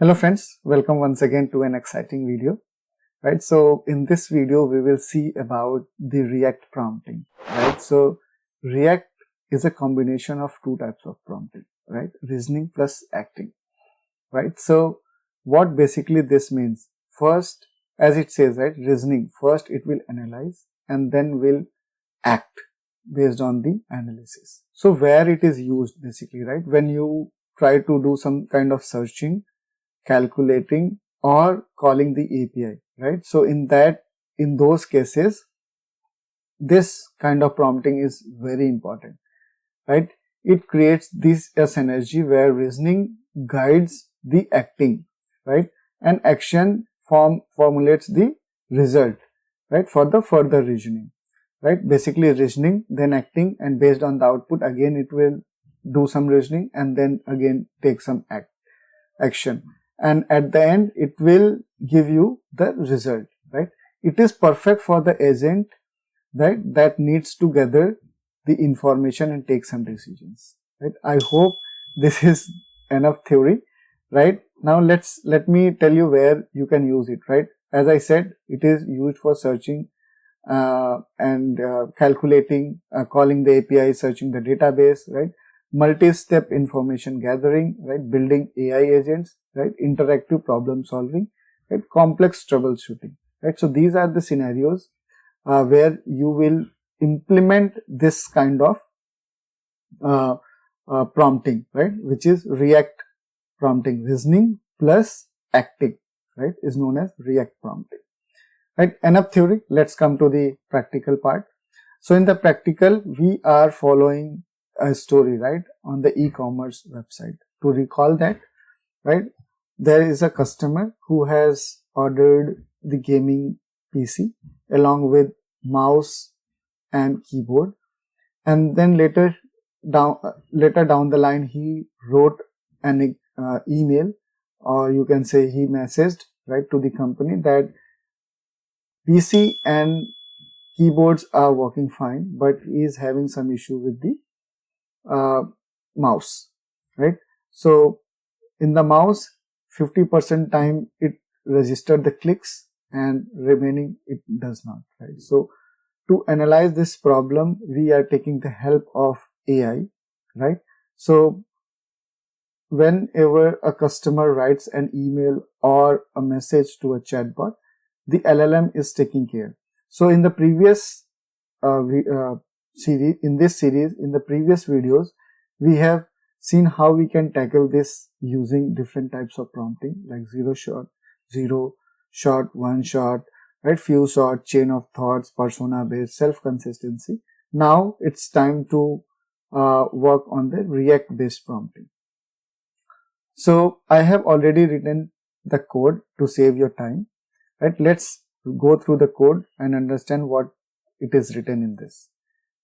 Hello friends, welcome once again to an exciting video, right? So in this video, we will see about the ReAct prompting, right? So ReAct is a combination of two types of prompting, right? Reasoning plus acting, right? So what basically this means? First, as it says, right? Reasoning, first it will analyze and then will act based on the analysis. So where it is used basically, right? When you try to do some kind of searching, calculating or calling the API, right? So in those cases, this kind of prompting is very important, right? It creates this synergy where reasoning guides the acting, right? And action formulates the result, right? For the further reasoning, right? Basically reasoning, then acting, and based on the output, again it will do some reasoning and then again take some action, and at the end it will give you the result, right? It is perfect for the agent, right, that needs to gather the information and take some decisions, right? I hope this is enough theory, right? Now let me tell you where you can use it, right? As I said, it is used for searching and calculating, calling the API, searching the database, right? Multi-step information gathering, right? Building AI agents, right? Interactive problem solving, right? Complex troubleshooting, right? So these are the scenarios where you will implement this kind of prompting, right? Which is ReAct prompting, reasoning plus acting, right? Is known as ReAct prompting, right? Enough theory. Let's come to the practical part. So in the practical, we are following a story, right, on the e-commerce website. To recall that, right, there is a customer who has ordered the gaming PC along with mouse and keyboard, and then later down the line he wrote an email, or you can say he messaged, right, to the company that PC and keyboards are working fine, but he is having some issue with the mouse, right? So in the mouse, 50% time it registered the clicks and remaining it does not, right? So to analyze this problem, we are taking the help of AI, right? So whenever a customer writes an email or a message to a chatbot, the LLM is taking care. So in the previous series, in the previous videos, we have seen how we can tackle this using different types of prompting like zero shot, one shot, right? Few shot, chain of thoughts, persona based, self consistency. Now it's time to work on the ReAct based prompting. So I have already written the code to save your time, right? Let's go through the code and understand what it is written in this,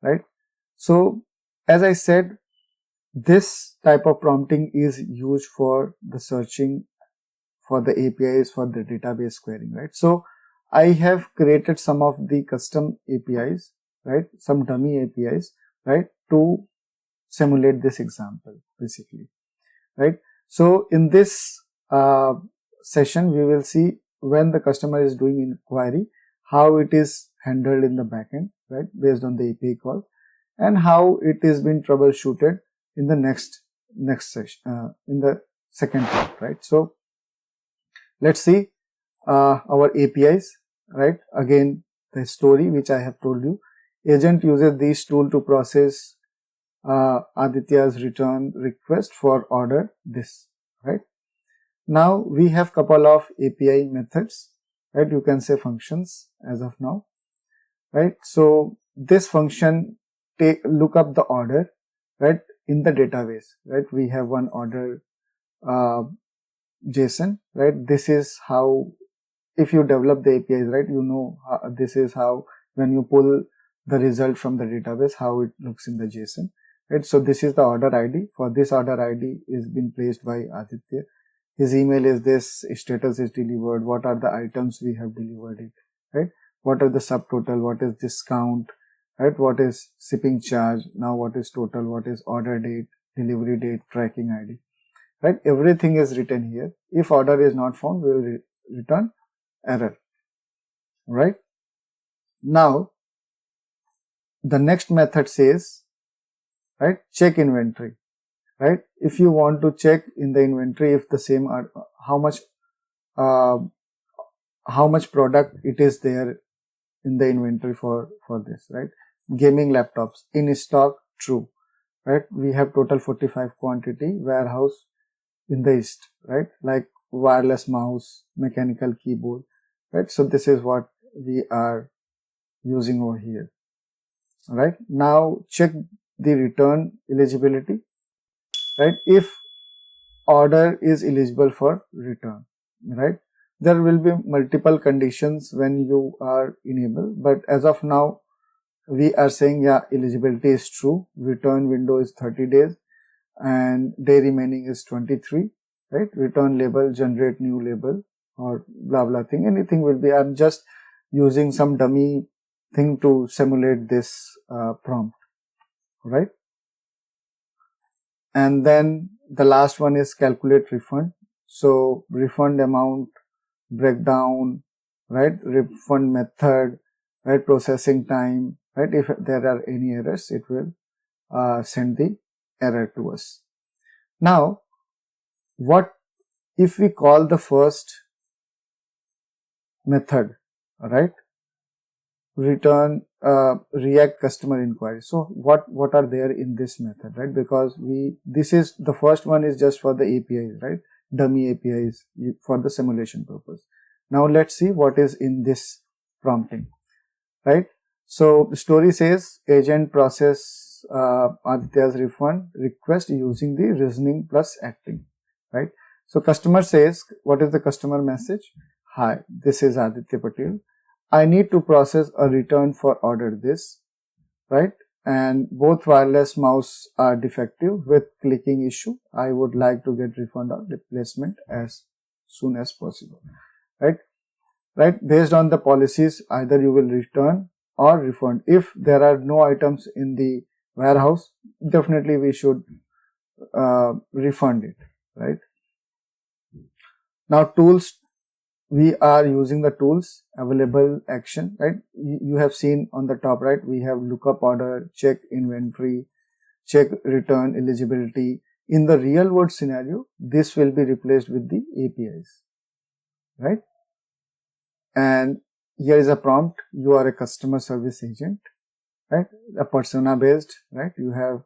right? So as I said, this type of prompting is used for the searching, for the APIs, for the database querying, right? So I have created some of the custom APIs, right? Some dummy APIs, right? To simulate this example basically, right? So in this session, we will see when the customer is doing inquiry, how it is handled in the backend, right? Based on the API call, and how it is been troubleshooted in the next session, in the second part, right? So let's see our APIs, right? Again, the story which I have told you. Agent uses this tool to process Aditya's return request for order this, right? Now we have couple of API methods, right? You can say functions as of now, right? So this function look up the order, right, in the database, right? We have one order JSON, right? This is how, if you develop the APIs, right, you know this is how when you pull the result from the database, how it looks in the JSON, right? So this is the order ID. For this order ID is been placed by Aditya. His email is this, status is delivered, what are the items we have delivered it, right? What are the subtotal, what is discount, right? What is shipping charge, now what is total, what is order date, delivery date, tracking ID, right? Everything is written here. If order is not found, we will return error, right? Now, the next method says, right, check inventory, right? If you want to check in the inventory if the same are uh, how much product it is there in the inventory for this, right? Gaming laptops in stock, true, right? We have total 45 quantity, warehouse in the east, right? Like wireless mouse, mechanical keyboard, right? So this is what we are using over here, right? Now check the return eligibility, right? If order is eligible for return, right? There will be multiple conditions when you are enabled, but as of now we are saying, yeah, eligibility is true, return window is 30 days and day remaining is 23, right? Return label, generate new label, or blah blah thing, anything will be. I'm just using some dummy thing to simulate this prompt, right? And then the last one is calculate refund. So refund amount, breakdown, right? Refund method, right? Processing time, right? If there are any errors, it will send the error to us. Now, what if we call the first method, right? Return ReAct customer inquiry. So what are there in this method, right? Because this is the first one is just for the APIs, right? Dummy APIs for the simulation purpose. Now let's see what is in this prompting, right? So the story says agent process Aditya's refund request using the reasoning plus acting, right? So customer says, what is the customer message? Hi, this is Aditya Patel. I need to process a return for order this, right? And both wireless mouse are defective with clicking issue. I would like to get refund or replacement as soon as possible, right? Right? Based on the policies, either you will return or refund. If there are no items in the warehouse, definitely we should refund it, right? Now tools, we are using the tools available action, right? You have seen on the top right, we have lookup order, check inventory, check return eligibility. In the real world scenario, this will be replaced with the APIs, right? And here is a prompt. You are a customer service agent, right? A persona based, right? You have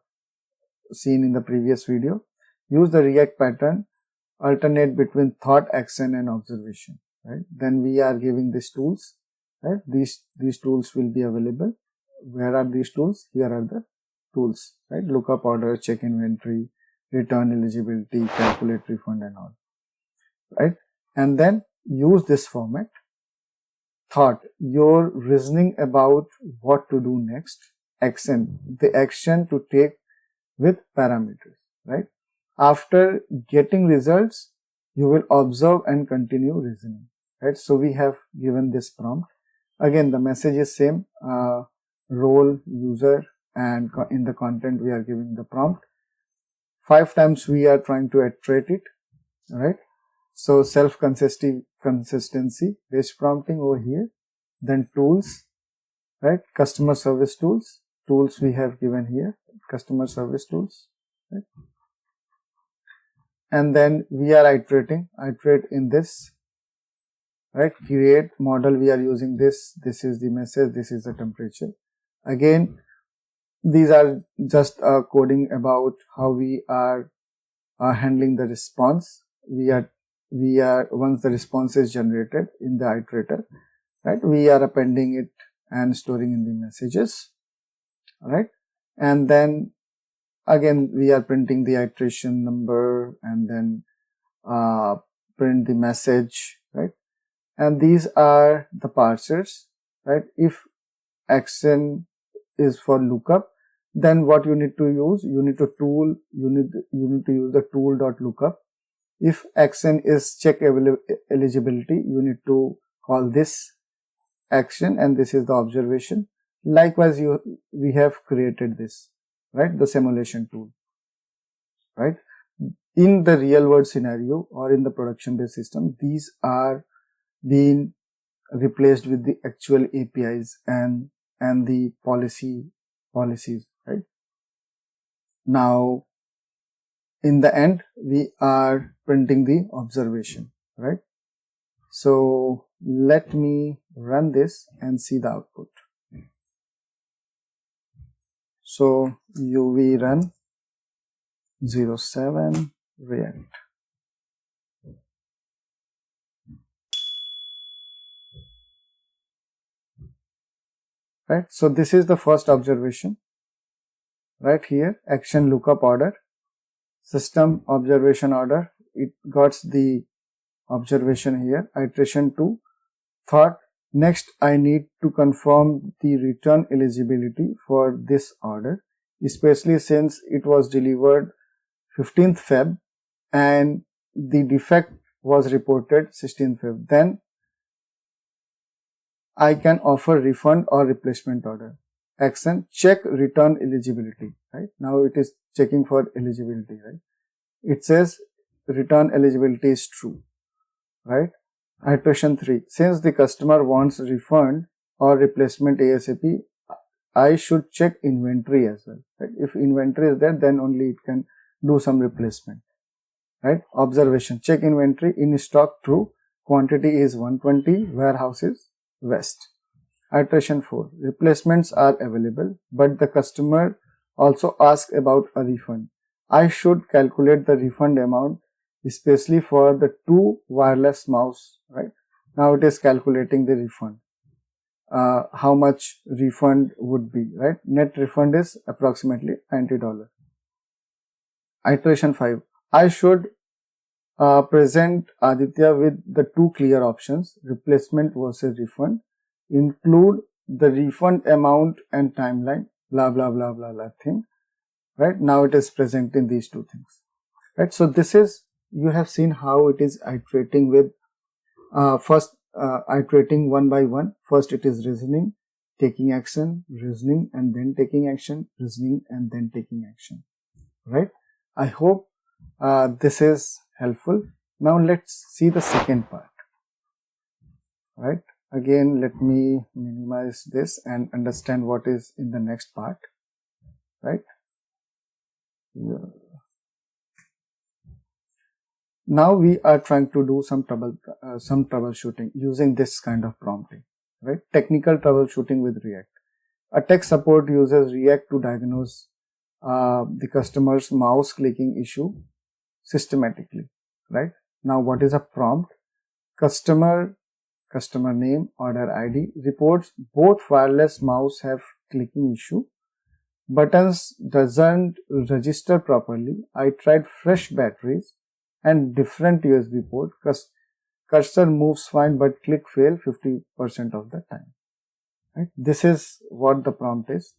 seen in the previous video. Use the ReAct pattern, alternate between thought, action and observation, right? Then we are giving these tools, right? These tools will be available. Where are these tools? Here are the tools, right? Lookup order, check inventory, return eligibility, calculate refund and all, right? And then use this format. Thought, your reasoning about what to do next. Action, the action to take with parameters, right? After getting results, you will observe and continue reasoning, right? So we have given this prompt. Again, the message is same, role, user, and in the content we are giving the prompt. 5 times we are trying to iterate it, right? So consistency based prompting over here. Then tools, right? Customer service tools. Tools we have given here, customer service tools, right? And then we are iterate in this, right? Create model, we are using this. This is the message, this is the temperature. Again, these are just coding about how we are handling the response. We are once the response is generated in the iterator, right? We are appending it and storing in the messages, right? And then again we are printing the iteration number and then print the message, right? And these are the parsers, right? If action is for lookup, then what you need to use, you need to use the tool.lookup. If action is check eligibility, you need to call this action and this is the observation. Likewise, we have created this, right? The simulation tool, right? in the real world scenario or in the production based system, these are being replaced with the actual APIs and the policies, right? Now, in the end, we are printing the observation, right? So let me run this and see the output. So UV run 07 ReAct. Right, so this is the first observation. Right here, action lookup order, system observation order. It got the observation here. Iteration 2, thought. Next, I need to confirm the return eligibility for this order, especially since it was delivered 15th Feb and the defect was reported 16th Feb. Then I can offer refund or replacement order. Action, check return eligibility, right? Now it is checking for eligibility, right? It says return eligibility is true, right? Iteration 3, since the customer wants refund or replacement ASAP, I should check inventory as well, right? If inventory is there, then only it can do some replacement, right? Observation, check inventory, in stock true, quantity is 120, warehouse is west. Iteration 4, replacements are available, but the customer also asks about a refund. I should calculate the refund amount, especially for the 2 wireless mouse, right? Now it is calculating the refund. How much refund would be, right? Net refund is approximately $90. Iteration 5, I should present Aditya with the 2 clear options, replacement versus refund, include the refund amount and timeline, blah blah blah blah blah thing, right? Now it is presenting these 2 things, right? So this is, you have seen how it is iterating with first iterating one by one. First it is reasoning, taking action, reasoning and then taking action, reasoning and then taking action, right? I hope this is helpful. Now let's see the second part, right? Again, let me minimize this and understand what is in the next part, right? Now we are trying to do some troubleshooting using this kind of prompting, right? Technical troubleshooting with ReAct. A tech support uses ReAct to diagnose the customer's mouse clicking issue systematically, right? Now what is a prompt? Customer name, order ID, reports both wireless mouse have clicking issue, buttons doesn't register properly, I tried fresh batteries and different USB port, cursor moves fine but click fail 50% of the time, right? This is what the prompt is.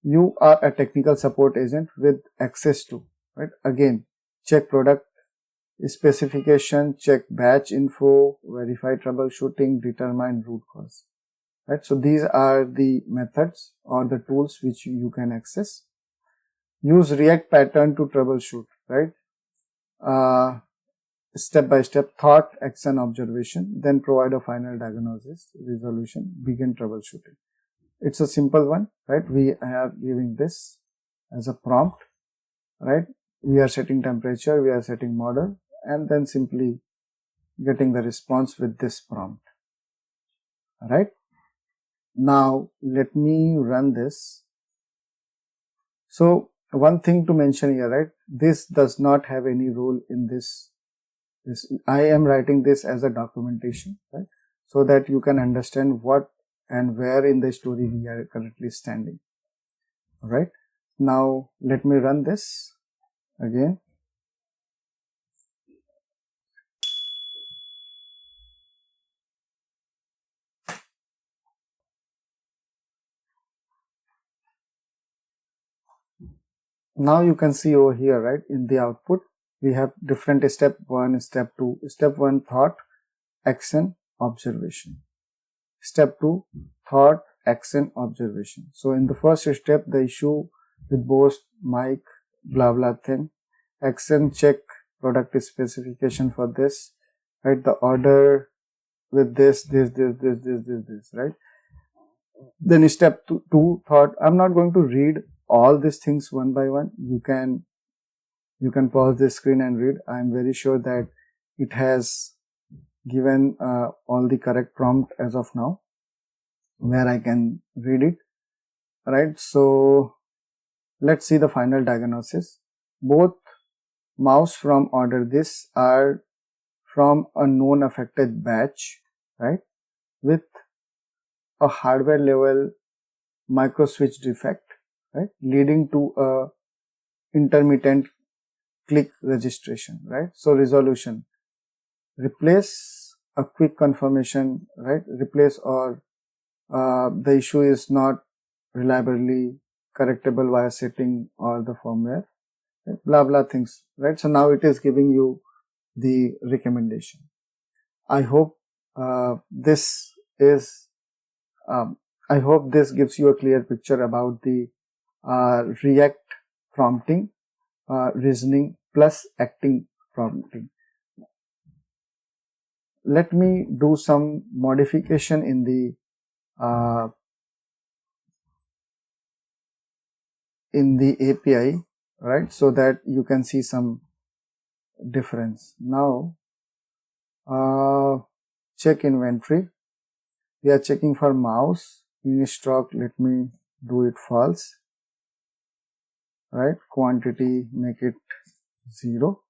You are a technical support agent with access to, right? Again, check product specification, check batch info, verify troubleshooting, determine root cause, right? So these are the methods or the tools which you can access. Use ReAct pattern to troubleshoot, right? Step by step, thought, action, observation, then provide a final diagnosis, resolution, begin troubleshooting. It's a simple one, right? We are giving this as a prompt, right? We are setting temperature, we are setting model, and then simply getting the response with this prompt. All right. Now let me run this. So one thing to mention here, right? This does not have any role in this. I am writing this as a documentation, right? So that you can understand what and where in the story we are currently standing. All right. Now let me run this again. Now you can see over here, right, in the output, we have different step 1, step 2. Step 1, thought, action, observation. Step 2, thought, action, observation. So in the first step, the issue with both mic, blah blah thing. Action, check product specification for this, right? The order with this, right? Then step two thought, I'm not going to read all these things one by one. You can pause this screen and read. I'm very sure that it has given all the correct prompt as of now, where I can read it, right? So let's see the final diagnosis. Both mouse from order this are from a known affected batch, right, with a hardware level micro switch defect, right, leading to a intermittent click registration, right? So resolution, replace a quick confirmation, right? Replace or the issue is not reliably correctable via setting or the firmware, right? Blah blah things, right? So now it is giving you the recommendation. I hope this is I hope this gives you a clear picture about the ReAct prompting, reasoning plus acting prompting. Let me do some modification in the API, right, so that you can see some difference. Now check inventory. We are checking for mouse in stock. Let me do it false, right? Quantity, make it 0.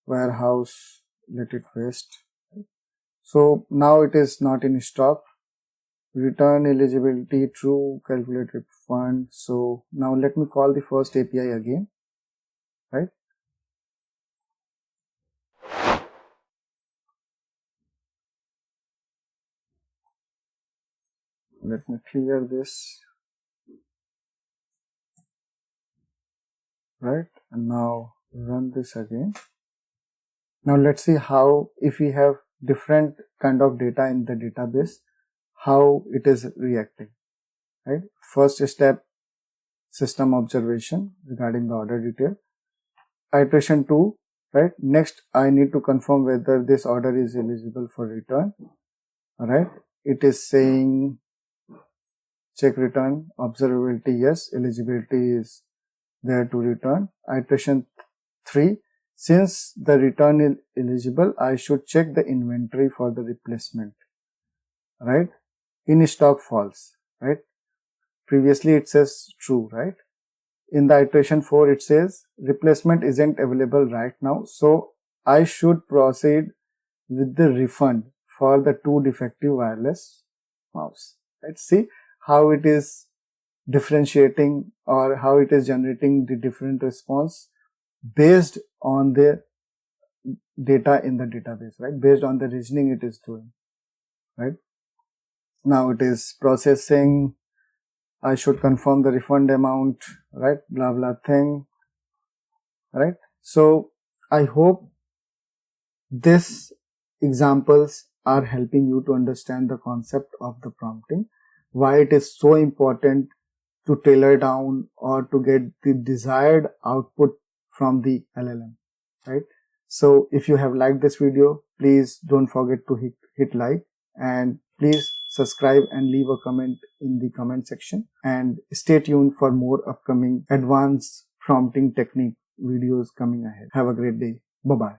Warehouse, let it waste. So now it is not in stock. Return eligibility true, calculate refund. So now let me call the first API again, right? Let me clear this, right? And now run this again. Now let's see how, if we have different kind of data in the database, how it is reacting, right? First step, system observation regarding the order detail. Iteration 2, right? Next, I need to confirm whether this order is eligible for return. All right. It is saying check return, observability, yes, eligibility is there to return. Iteration 3, since the return is eligible, I should check the inventory for the replacement, right? In stock false, right? Previously it says true, right? In the iteration 4, it says replacement isn't available right now, so I should proceed with the refund for the 2 defective wireless mouse. Let's see how it is differentiating or how it is generating the different response based on the data in the database, right? Based on the reasoning it is doing, right? Now it is processing. I should confirm the refund amount, right? Blah blah thing, right? So I hope these examples are helping you to understand the concept of the prompting, why it is so important to tailor down or to get the desired output from the LLM, right? So if you have liked this video, please don't forget to hit like, and please subscribe and leave a comment in the comment section, and stay tuned for more upcoming advanced prompting technique videos coming ahead. Have a great day. Bye bye.